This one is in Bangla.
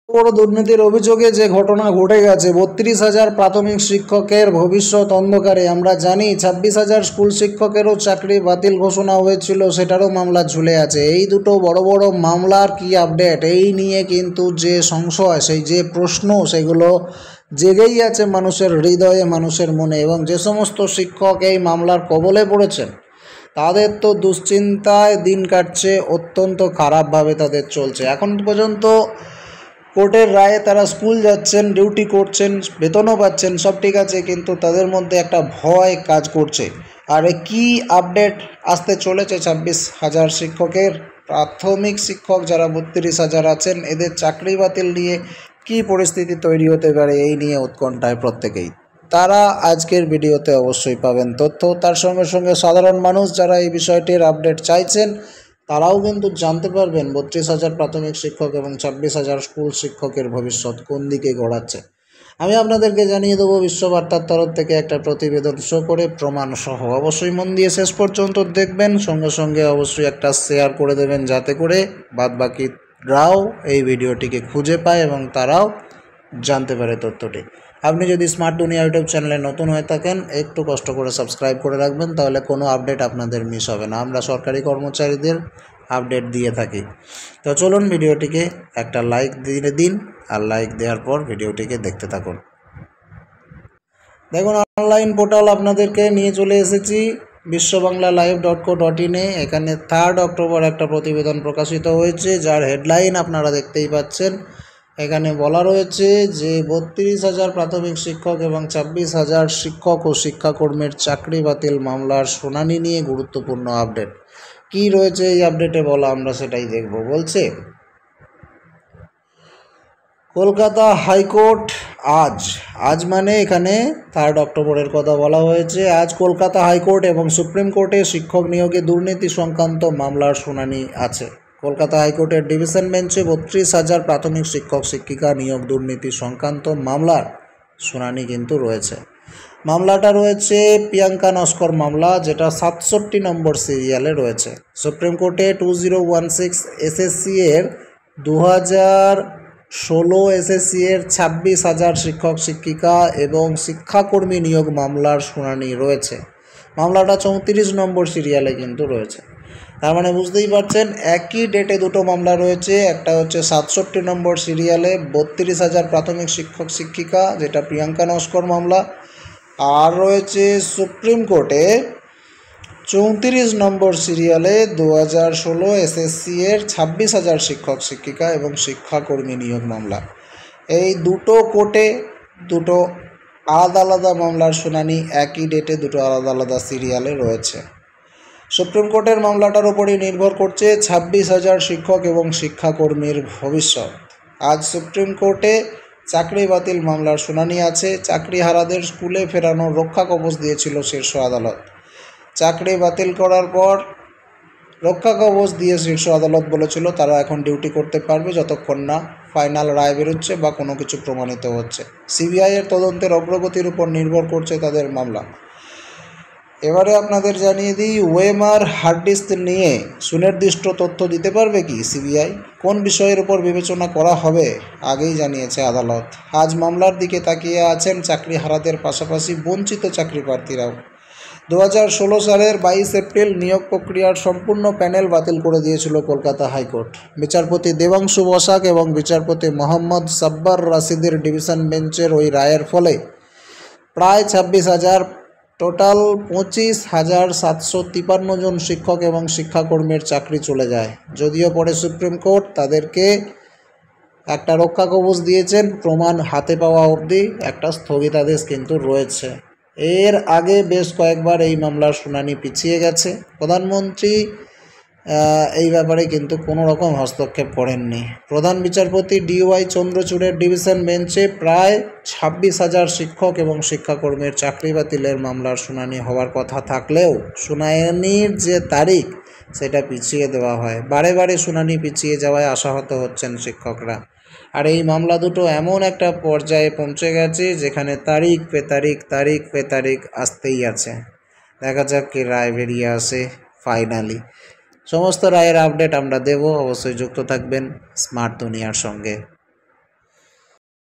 বড় দুর্নীতির অভিযোগে যে ঘটনা ঘটে গেছে, 32,000 প্রাথমিক শিক্ষকের ভবিষ্যৎ অন্ধকারে। আমরা জানি 26,000 স্কুল শিক্ষকেরও চাকরি বাতিল ঘোষণা হয়েছিল, সেটারও মামলা ঝুলে আছে। এই দুটো বড় বড় মামলার কি আপডেট, এই নিয়ে কিন্তু যে সংশয়, সেই যে প্রশ্ন, সেগুলো জেগেই আছে মানুষের হৃদয়ে, মানুষের মনে। এবং যে সমস্ত শিক্ষক এই মামলার কবলে পড়েছেন, তাদের তো দুশ্চিন্তায় দিন কাটছে, অত্যন্ত খারাপভাবে তাদের চলছে। এখন পর্যন্ত কোর্টের রায়ে তারা স্কুল যাচ্ছেন, ডিউটি করছেন, বেতনও পাচ্ছেন, সব ঠিক আছে, কিন্তু তাদের মধ্যে একটা ভয় কাজ করছে। আর কি আপডেট আসতে চলেছে 26,000 শিক্ষকের, প্রাথমিক শিক্ষক যারা 32,000 আছেন, এদের চাকরি বাতিল নিয়ে কি পরিস্থিতি তৈরি হতে পারে, এই নিয়ে উৎকণ্ঠায় প্রত্যেকেই। তারা আজকের ভিডিওতে অবশ্যই পাবেন তথ্য। তার সঙ্গে সঙ্গে সাধারণ মানুষ যারা এই বিষয়টির আপডেট চাইছেন, তারাও কিন্তু জানতে পারবেন 32,000 প্রাথমিক শিক্ষক এবং 26,000 স্কুল শিক্ষকের ভবিষ্যৎ কোন দিকে গড়াচ্ছে। আমি আপনাদেরকে জানিয়ে দেবো বিশ্ববার্তার তরফ থেকে একটা প্রতিবেদন শো করে প্রমাণ সহ। অবশ্যই মন দিয়ে শেষ পর্যন্ত দেখবেন, সঙ্গে সঙ্গে অবশ্যই একটা শেয়ার করে দেবেন, যাতে করে বাদবাকিরাও এই ভিডিওটিকে খুঁজে পায় এবং তারাও জানতে পারে তথ্যটি। আপনি যদি স্মার্ট দুনিয়া ইউটিউব চ্যানেলে নতুন হয়ে থাকেন, একটু কষ্ট করে সাবস্ক্রাইব করে রাখবেন, তাহলে কোনো আপডেট আপনাদের মিস হবে না। আমরা সরকারি কর্মচারীদের আপডেট দিয়ে থাকি। তো চলুন ভিডিওটিকে একটা লাইক দিয়ে দিন, আর লাইক দেওয়ার পর ভিডিওটিকে দেখতে থাকুন। দেখুন, অনলাইন পোর্টাল আপনাদেরকে নিয়ে চলে এসেছি বিশ্ববাংলালাইভ.co.in-এ। এখানে 3 অক্টোবর একটা প্রতিবেদন প্রকাশিত হয়েছে, যার হেডলাইন আপনারা দেখতেই পাচ্ছেন। এখানে বলা রয়েছে যে 32,000 প্রাথমিক শিক্ষক এবং 26,000 শিক্ষক ও শিক্ষাকর্মীর চাকরি বাতিল মামলার শুনানি নিয়ে গুরুত্বপূর্ণ আপডেট। কি রয়েছে এই আপডেটে বলা, আমরা সেটাই দেখব। বলছে, কলকাতা হাইকোর্ট আজ মানে এখানে 3 অক্টোবরের কথা বলা হয়েছে। আজ কলকাতা হাইকোর্ট এবং সুপ্রিম কোর্টে শিক্ষক নিয়োগে দুর্নীতি সংক্রান্ত মামলার শুনানি আছে। কলকাতা হাইকোর্টের ডিভিশন বেঞ্চে 32,000 প্রাথমিক শিক্ষক শিক্ষিকা নিয়োগ দুর্নীতি সংক্রান্ত মামলার শুনানি কিন্তু রয়েছে। মামলাটা রয়েছে প্রিয়াঙ্কা নস্কর মামলা, যেটা 67 নম্বর সিরিয়ালে রয়েছে। সুপ্রিম কোর্টে 2016 এসএসসি এর 2016 এসএসসি এর 26,000 শিক্ষক শিক্ষিকা এবং শিক্ষাকর্মী নিয়োগ মামলার শুনানি রয়েছে। মামলাটা 34 নম্বর সিরিয়ালে কিন্তু রয়েছে। তার মানে বুঝতেই পারছেন, একই ডেটে দুটো মামলা রয়েছে। একটা হচ্ছে 67 নম্বর সিরিয়ালে 32,000 প্রাথমিক শিক্ষক শিক্ষিকা, যেটা প্রিয়াঙ্কা নস্কর মামলা, আর রয়েছে সুপ্রিম কোর্টে 34 নম্বর সিরিয়ালে 2016 এসএসসি এর 26,000 শিক্ষক শিক্ষিকা এবং শিক্ষাকর্মী নিয়োগ মামলা। এই দুটো কোর্টে দুটো আলাদা আলাদা মামলার শুনানি একই ডেটে দুটো আলাদা আলাদা সিরিয়ালে রয়েছে। সুপ্রিম কোর্টের মামলাটার উপরই নির্ভর করছে 26,000 শিক্ষক এবং শিক্ষাকর্মীর ভবিষ্যৎ। আজ সুপ্রিম কোর্টে চাকরি বাতিল মামলার শুনানি আছে। চাকরিহারাদের স্কুলে ফেরানোর রক্ষা কবচ দিয়েছিল শীর্ষ আদালত। চাকরি বাতিল করার পর রক্ষা কবচ দিয়ে শীর্ষ আদালত বলেছিল তারা এখন ডিউটি করতে পারবে যতক্ষণ না ফাইনাল রায় বেরোচ্ছে বা কোনো কিছু প্রমাণিত হচ্ছে। সিবিআইয়ের তদন্তের অগ্রগতির উপর নির্ভর করছে তাদের মামলা। এবারে আপনাদের জানিয়ে দিই, ওয়েমার হার্ড ডিস্ক নিয়ে সুনির্দিষ্ট তথ্য দিতে পারবে কি সিবিআই? কোন বিষয়ের উপর বিবেচনা করা হবে আগেই জানিয়েছে আদালত। আজ মামলার দিকে তাকিয়ে আছেন চাকরিহারাদের পাশাপাশি বঞ্চিত চাকরি প্রার্থীরাও। 2016 সালের 22 এপ্রিল নিয়োগ প্রক্রিয়ার সম্পূর্ণ প্যানেল বাতিল করে দিয়েছিল কলকাতা হাইকোর্ট। বিচারপতি দেবাংশু বসাক এবং বিচারপতি মোহাম্মদ সাব্বার রাশিদের ডিভিশন বেঞ্চের ওই রায়ের ফলে প্রায় 26,000, টোটাল 25,753 জন শিক্ষক এবং শিক্ষাকর্মীর চাকরি চলে যায়। যদিও পরে সুপ্রিম কোর্ট তাদেরকে একটা রক্ষা কবচ দিয়েছেন, প্রমাণ হাতে পাওয়া অবধি একটা স্থগিতাদেশ কিন্তু রয়েছে। এর আগে বেশ কয়েকবার এই মামলার শুনানি পিছিয়ে গেছে। প্রধানমন্ত্রী এই ব্যাপারে কিন্তু কোনো রকম হস্তক্ষেপ করেননি। প্রধান বিচারপতি DY চন্দ্রচূড়ের ডিভিশন বেঞ্চে প্রায় 26,000 শিক্ষক এবং শিক্ষাকর্মীর চাকরি বাতিলের মামলার শুনানি হওয়ার কথা থাকলেও শুনানির যে তারিখ সেটা পিছিয়ে দেওয়া হয়। বারে বারে শুনানি পিছিয়ে যাওয়ায় আশাহত হচ্ছেন শিক্ষকরা। আর এই মামলা দুটো এমন একটা পর্যায়ে পৌঁছে গেছে যেখানে তারিখ পে তারিখ আসতেই আছে। দেখা যাক কি রায় বেরিয়ে আসে ফাইনালি। সমস্ত রায়ের আপডেট আমরা দেব, অবশ্যই যুক্ত থাকবেন স্মার্ট দুনিয়ার সঙ্গে।